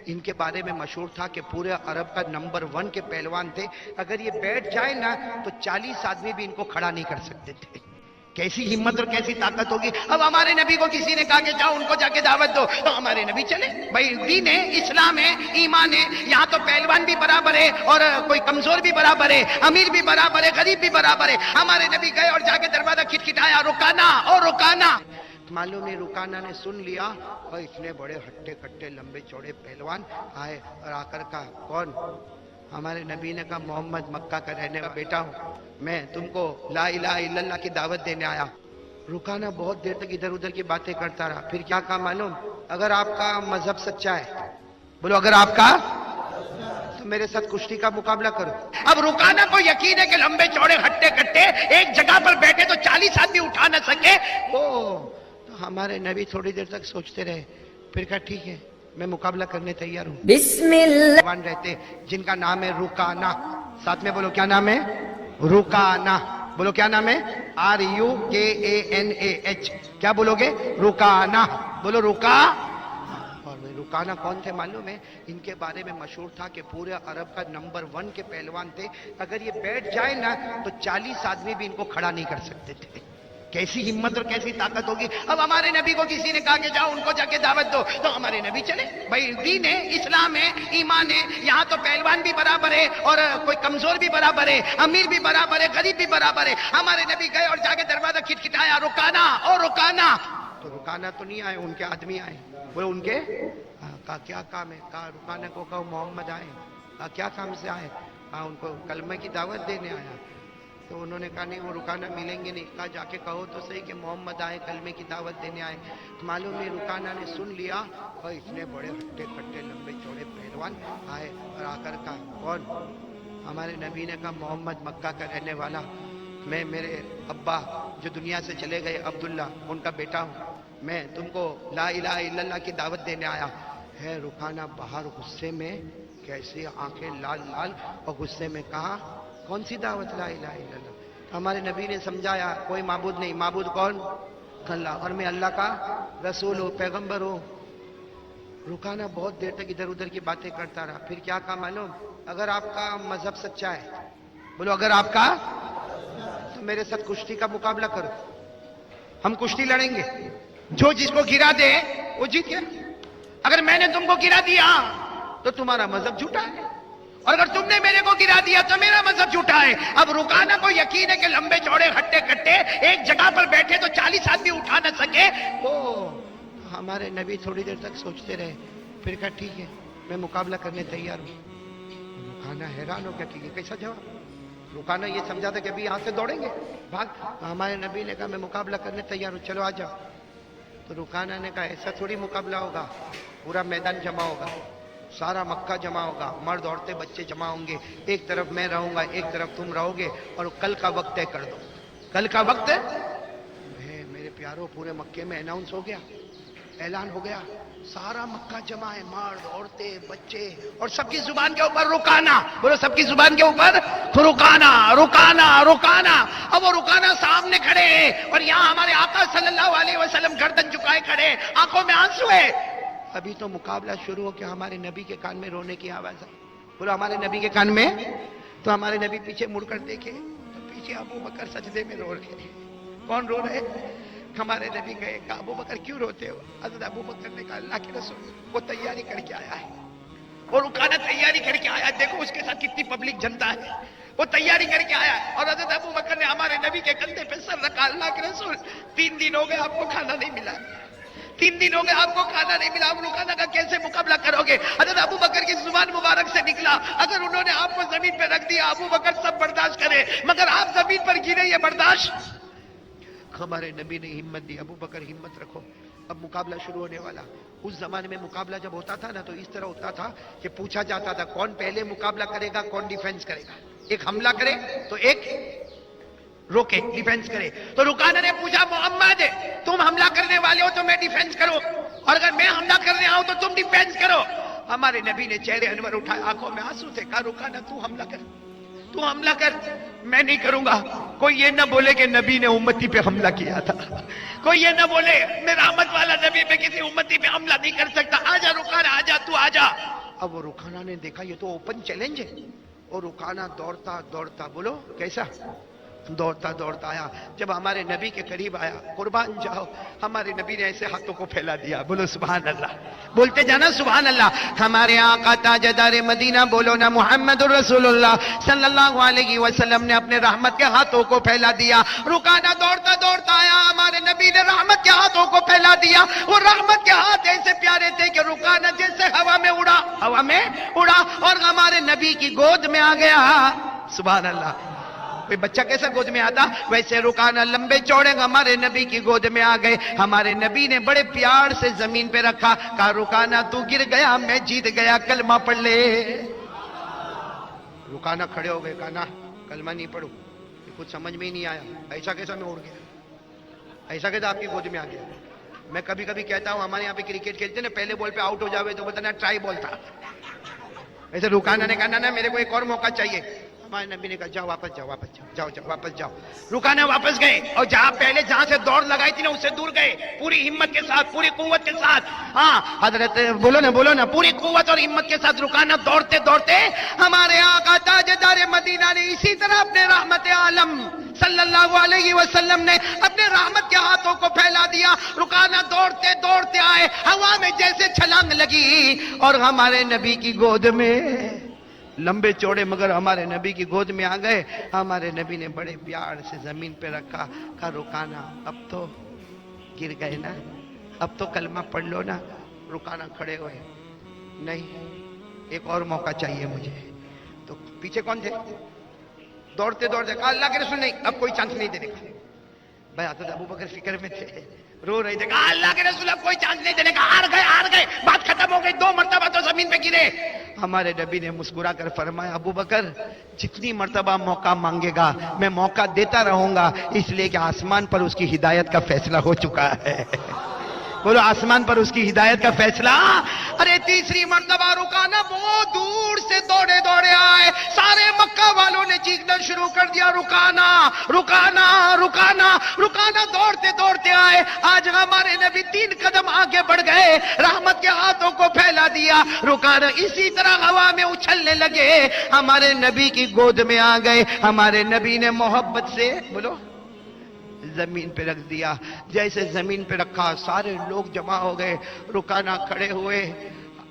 ان کے بارے میں مشہور تھا کہ پورے عرب کا نمبر 1 کے پہلوان تھے. اگر یہ بیٹھ جائے نا تو 40 آدمی بھی ان کو کھڑا نہیں کر سکتے تھے. کیسی ہمت اور کیسی طاقت ہوگی. اب ہمارے نبی کو کسی نے کہا کہ جاؤ ان کو جا کے دعوت دو, تو ہمارے نبی چلے. بھائی دین ہے, اسلام ہے, ایمان ہے. یہاں تو پہلوان بھی برابر ہے اور کوئی کمزور بھی برابر ہے, امیر بھی برابر ہے, غریب بھی برابر ہے. ہمارے نبی گئے اور جا کے دروازہ کھٹکھٹایا, رکانا اور رکانا. معلوم ہے رکانا نے سن لیا اور اتنے بڑے ہٹے کٹے لمبے چوڑے پہلوان آئے اور آ کر کہا کون؟ ہمارے نبی نے کہا محمد مکہ کا رہنے کا بیٹا ہوں, میں تم کو لا الہ الا اللہ کی دعوت دینے آیا. رکانا بہت دیر تک ادھر ادھر کی باتیں کرتا رہا. پھر کیا کہا معلوم؟ اگر آپ کا مذہب سچا ہے, بولو اگر آپ کا, تو میرے ساتھ کشتی کا مقابلہ کرو. اب رکانا کو یقین ہے کہ لمبے چوڑے ہٹے کٹے ایک جگہ پر بیٹھے تو 40 آدمی اٹھا نہ سکے. ہمارے نبی تھوڑی دیر تک سوچتے رہے, پھر کہا ٹھیک ہے میں مقابلہ کرنے تیار ہوں. بسم اللہ رہتے جن کا نام ہے رکانا, ساتھ میں بولو کیا نام ہے؟ رکانا. بولو کیا نام ہے؟ RUKANAH. کیا بولو گے؟ رکانا. بولو رکا. اور رکانا کون تھے معلوم ہے؟ ان کے بارے میں مشہور تھا کہ پورے عرب کا نمبر 1 کے پہلوان تھے. اگر یہ بیٹھ جائے نا تو 40 آدمی بھی ان کو کھڑا نہیں کر سکتے تھے. کیسی ہمت اور کیسی طاقت ہوگی. اب ہمارے نبی کو کسی نے کہا کہ جاؤ ان کو جا کے دعوت دو, تو ہمارے نبی چلے. بھائی دین ہے, اسلام ہے, ایمان ہے. یہاں تو پہلوان بھی برابر ہے اور کوئی کمزور بھی برابر ہے, امیر بھی برابر ہے, غریب بھی برابر ہے. ہمارے نبی گئے اور جا کے دروازہ کھٹکھٹایا, رکانا اور رکانا. تو رکانا تو نہیں آئے, ان کے آدمی آئے. بولے ان کے کہا کیا کام ہے؟ کہا رکانا کو کہو محمد آئے. کہا کیا کام سے آئے؟ کہا ان کو کلمہ کی دعوت دینے آیا. تو انہوں نے کہا نہیں وہ رکانا ملیں گے نہیں. کہا جا کے کہو تو صحیح کہ محمد آئے, کلمے کی دعوت دینے آئے. معلوم ہے رکانا نے سن لیا اور اتنے بڑے ہٹے کٹے لمبے چوڑے پہلوان آئے اور آ کر کہا کون؟ ہمارے نبی نے کہا محمد مکہ کا رہنے والا, میں میرے ابا جو دنیا سے چلے گئے عبداللہ ان کا بیٹا ہوں, میں تم کو لا الہ الا اللہ کی دعوت دینے آیا. ہے رکانا باہر غصے میں, کیسی آنکھیں لال لال, اور غصے میں کہا کون سی دعوت لا الہ الا اللہ؟ ہمارے نبی نے سمجھایا کوئی معبود نہیں, معبود کون؟ اللہ, اور میں اللہ کا رسول ہوں, پیغمبر ہوں. رکانا بہت دیر تک ادھر ادھر کی باتیں کرتا رہا. پھر کیا کہا معلوم؟ اگر آپ کا مذہب سچا ہے, بولو اگر آپ کا, تو میرے ساتھ کشتی کا مقابلہ کرو. ہم کشتی لڑیں گے, جو جس کو گرا دے وہ جیت گیا. اگر میں نے تم کو گرا دیا تو تمہارا مذہب جھوٹا ہے, اور اگر تم نے میرے کو گرا دیا تو میرا مذہب جھوٹا ہے. اب رکانا کو یقین ہے کہ لمبے چوڑے ہٹے کٹے ایک جگہ پر بیٹھے تو 40 آدمی اٹھا نہ سکے. ہمارے نبی تھوڑی دیر تک سوچتے رہے, پھر کہا ٹھیک ہے میں مقابلہ کرنے تیار ہوں. رکانا حیران ہو گیا کہ یہ کیسا جواب. رکانا یہ سمجھا تھا کہ ابھی یہاں سے دوڑیں گے بھاگ. ہمارے نبی نے کہا میں مقابلہ کرنے تیار ہوں, چلو آ جاؤ. تو رکانا نے کہا ایسا تھوڑی مقابلہ ہوگا, پورا میدان جمع ہوگا, سارا مکہ جمع ہوگا, مرد عورتیں بچے جمع ہوں گے, ایک طرف میں رہوں گا ایک طرف تم رہو گے, اور کل کا وقت طے کر دو. کل کا وقت میرے پیاروں پورے مکے میں اناؤنس ہو گیا, اعلان ہو گیا, سارا مکہ جمع ہے, مرد عورتیں بچے, اور سب کی زبان کے اوپر رکانا. بولو سب کی زبان کے اوپر رکانا رکانا رکانا. اب وہ رکانا سامنے کھڑے ہیں, اور یہاں ہمارے آقا صلی اللہ علیہ وسلم گردن جھکائے کھڑے, آنکھوں میں آنسو ہے. ابھی تو مقابلہ شروع ہو کہ ہمارے نبی کے کان میں رونے کی آواز ہے. بولو ہمارے نبی کے کان میں. تو ہمارے نبی پیچھے مڑ کر دیکھے تو پیچھے ابو بکر سجدے میں رو رہے ہیں. کون رو رہے؟ ہمارے نبی کہے کہ ابو بکر کیوں روتے ہو؟ حضرت ابو بکر نے کہا اللہ کے رسول وہ تیاری کر کے آیا ہے, اور رکانا تیاری کر کے آیا ہے, دیکھو اس کے ساتھ کتنی پبلک جنتا ہے, وہ تیاری کر کے آیا ہے. اور حضرت ابو بکر نے ہمارے نبی کے کندھے پہ سر رکھا, اللہ کے رسول 3 دن ہو گئے آپ کو کھانا نہیں ملا, 3 دن ہو گئے آپ کو کھانا نہیں ملا, آپ رکانا کا کیسے مقابلہ کرو گے؟ حضرت ابو بکر کی زبان مبارک سے نکلا, اگر انہوں نے آپ کو زمین پہ رکھ دیا ابو بکر سب برداشت کرے, مگر آپ زمین پر گرے یہ برداشت. ہمارے نبی نے ہمت دی, ابو بکر ہمت رکھو, اب مقابلہ شروع ہونے والا. اس زمانے میں مقابلہ جب ہوتا تھا نا تو اس طرح ہوتا تھا کہ پوچھا جاتا تھا کون پہلے مقابلہ کرے گا, کون ڈیفینس کرے گا. ایک حملہ کرے تو ایک روکے, ڈیفینس کرے. تو رکانا نے پوچھا محمد تم حملہ کرنے والے ہو تو میں ڈیفینس کروں, اور اگر میں حملہ کرنے آؤں تو تم ڈیفینس کرو. ہمارے نبی نے چہرے انور اٹھائے, آنکھوں میں آنسو تھے, کہا رکانا تو حملہ کر. تو حملہ کر، میں نہیں کروں گا. کوئی یہ نہ بولے کہ نبی نے امتی پہ حملہ کیا تھا، کوئی یہ نہ بولے میں رحمت والا نبی پہ کسی امتی پہ حملہ نہیں کر سکتا. آجا رکانہ، آجا تو آجا. اب وہ رکانہ نے دیکھا یہ تو اوپن چیلنج ہے، اور رکانہ دوڑتا دوڑتا، بولو کیسا دوڑتا دوڑتا آیا. جب ہمارے نبی کے قریب آیا، قربان جاؤ، ہمارے نبی نے ایسے ہاتھوں کو پھیلا دیا. بولو سبحان اللہ، بولتے جانا سبحان اللہ. ہمارے آقا تاجدار مدینہ، بولو نا محمد الرسول اللہ صلی اللہ علیہ وسلم نے اپنے رحمت کے ہاتھوں کو پھیلا دیا. رکانہ دوڑتا دوڑتا آیا، ہمارے نبی نے رحمت کے ہاتھوں کو پھیلا دیا. وہ رحمت کے ہاتھ ایسے پیارے تھے کہ رکانہ جیسے ہوا میں اڑا، ہوا میں اڑا اور ہمارے نبی کی گود میں آ گیا. سبحان اللہ. کوئی بچہ کیسا گود میں آتا، ویسے رکانہ لمبے چوڑے ہمارے نبی کی گود میں آ گئے. ہمارے نبی نے بڑے پیار سے زمین پہ رکھا، کہا رکانہ تو گر گیا، میں جیت گیا، کلمہ پڑھ لے. رکانہ کھڑے ہو گئے، کہا نا کلمہ نہیں پڑھوں. کچھ سمجھ میں ہی نہیں آیا، ایسا کیسا میں اڑ گیا، ایسا کیسا آپ کی گود میں آ گیا. میں کبھی کبھی کہتا ہوں، ہمارے یہاں پہ کرکٹ کھیلتے نا، پہلے بال پہ آؤٹ ہو جاوے تو بولتا نا ٹرائی بال تھا. ایسے رکانہ نے کہا نا میرے کو ایک اور موقع چاہیے. ہمارے نبی نے کہا جاؤ واپس جاؤ، واپس جاؤ، جاؤ جاؤ واپس جاؤ. رکانہ واپس گئے اور جہاں پہلے جہاں سے دوڑ لگائی تھی نا اس سے دور گئے، پوری ہمت کے ساتھ، پوری قوت کے ساتھ. ہاں حضرت بولو نا پوری قوت اور ہمت کے ساتھ رکانہ دوڑتے دوڑتے ہمارے آقا تاجدار مدینہ نے اسی طرح اپنے رحمت عالم صلی اللہ علیہ وسلم نے اپنے رحمت کے ہاتھوں کو پھیلا دیا. رکانہ دوڑتے دوڑتے آئے، ہوا میں جیسے چھلانگ لگی اور ہمارے نبی کی گود میں، لمبے چوڑے مگر ہمارے نبی کی گود میں آ گئے. ہمارے نبی نے بڑے پیار سے زمین پہ رکھا، کہا رکانہ اب تو گر گئے نا، اب تو کلمہ پڑھ لو نا. رکانہ کھڑے ہوئے، نہیں ایک اور موقع چاہیے مجھے. تو پیچھے کون تھے؟ دوڑتے دوڑتے کہا اللہ کے رسول نہیں، اب کوئی چانس نہیں دینے کا. بھائی حضرت ابو بکر فکر میں تھے، رو رہے تھے، کہا اللہ کے رسول اب کوئی چانس نہیں دینے کا، ہار گئے، بات ختم ہو گئی. 2 مرتبہ تو زمین پہ گرے. ہمارے نبی نے مسکرا کر فرمایا ابو بکر جتنی مرتبہ موقع مانگے گا میں موقع دیتا رہوں گا، اس لیے کہ آسمان پر اس کی ہدایت کا فیصلہ ہو چکا ہے. بولو آسمان پر اس کی ہدایت کا فیصلہ. ارے تیسری مرتبہ رکانہ بہت دور سے دوڑے دوڑے آئے. سارے مکہ والوں نے چیخنا شروع کر دیا رکانہ رکانہ رکانہ. رکانہ دوڑتے دوڑتے آئے. آج ہمارے نبی 3 قدم آگے بڑھ گئے، رحمت کے ہاتھوں کو پھیلا دیا. رکانہ اسی طرح ہوا میں اچھلنے لگے، ہمارے نبی کی گود میں آ گئے. ہمارے نبی نے محبت سے بولو زمین پہ رکھ دیا. جیسے زمین پہ رکھا سارے لوگ جمع ہو گئے. رکانہ کھڑے ہوئے،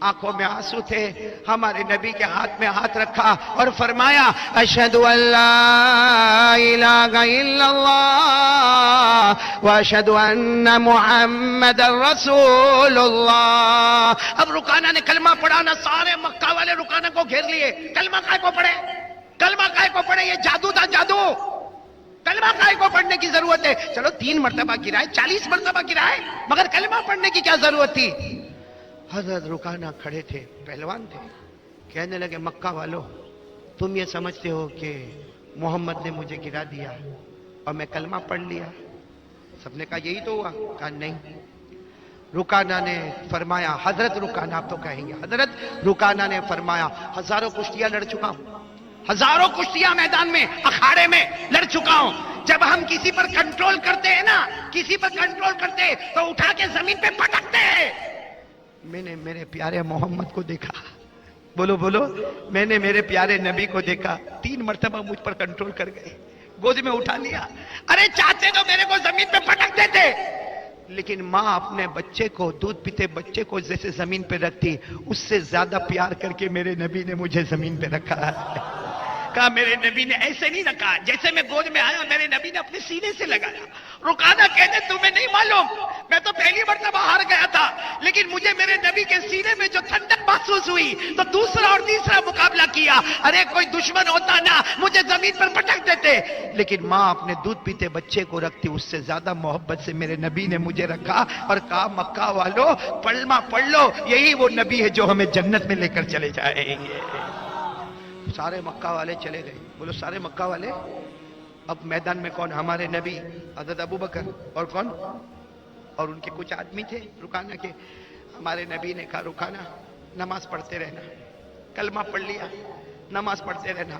آنکھوں میں آنسو تھے. ہمارے نبی کے ہاتھ میں ہاتھ رکھا اور فرمایا اشہد ان لا الہ الا اللہ واشہد ان محمد رسول اللہ. اب رکانہ نے کلمہ پڑھا نا، سارے مکہ والے رکانہ کو گھیر لیے. کلمہ کائے کو پڑھے، کلمہ کائے کو پڑھے، یہ جادو تھا جادو. کلمہ کائے کو پڑھنے کی ضرورت ہے؟ چلو 3 مرتبہ گرائے، 40 مرتبہ گرائے، مگر کلمہ پڑھنے کی کیا ضرورت تھی؟ حضرت رکانہ کھڑے تھے، پہلوان تھے. کہنے لگے مکہ والو تم یہ سمجھتے ہو کہ محمد نے مجھے گرا دیا اور میں کلمہ پڑھ لیا؟ سب نے کہا یہی تو ہوا. کہا نہیں. رکانہ نے فرمایا، حضرت رکانہ آپ تو کہیں گے، حضرت رکانہ نے فرمایا ہزاروں کشتیاں لڑ چکا ہوں، ہزاروں کشتیاں میدان میں اکھاڑے میں لڑ چکا ہوں. جب ہم کسی پر کنٹرول کرتے ہیں نا، کسی پر کنٹرول کرتے تو اٹھا کے زمین پہ پٹکتے ہیں. میں نے میرے پیارے محمد کو دیکھا، بولو بولو، میں نے میرے پیارے نبی کو دیکھا، 3 مرتبہ مجھ پر کنٹرول کر گئے، گود میں اٹھا لیا. ارے چاہتے تو میرے کو زمین پہ پٹک دیتے، لیکن ماں اپنے بچے کو، دودھ پیتے بچے کو جیسے زمین پہ رکھتی، اس سے زیادہ پیار کر کے میرے نبی نے مجھے زمین پہ رکھا ہے. کہا میرے نبی نے ایسے نہیں رکھا، جیسے میں گود میں آیا میرے نبی نے اپنے سینے سے لگایا. رکانہ کہتے تمہیں نہیں معلوم، میں تو پہلی مرتبہ ہار گیا تھا، لیکن مجھے میرے نبی کے سینے میں جو ٹھنڈک محسوس ہوئی تو دوسرا اور تیسرا مقابلہ کیا. ارے کوئی دشمن ہوتا نا مجھے زمین پر پٹک دیتے، لیکن ماں اپنے دودھ پیتے بچے کو رکھتی، اس سے زیادہ محبت سے میرے نبی نے مجھے رکھا اور کہا مکہ والو کلمہ پڑھ لو، یہی وہ نبی ہے جو ہمیں جنت میں لے کر چلے جائیں گے. سارے مکہ والے چلے گئے. بولو سارے مکہ والے. اب میدان میں کون؟ ہمارے نبی، حضرت ابو بکر اور کون؟ اور ان کے کچھ آدمی تھے رکانہ کے. ہمارے نبی نے کہا رکانہ نماز پڑھتے رہنا، کلمہ پڑھ لیا، نماز پڑھتے رہنا.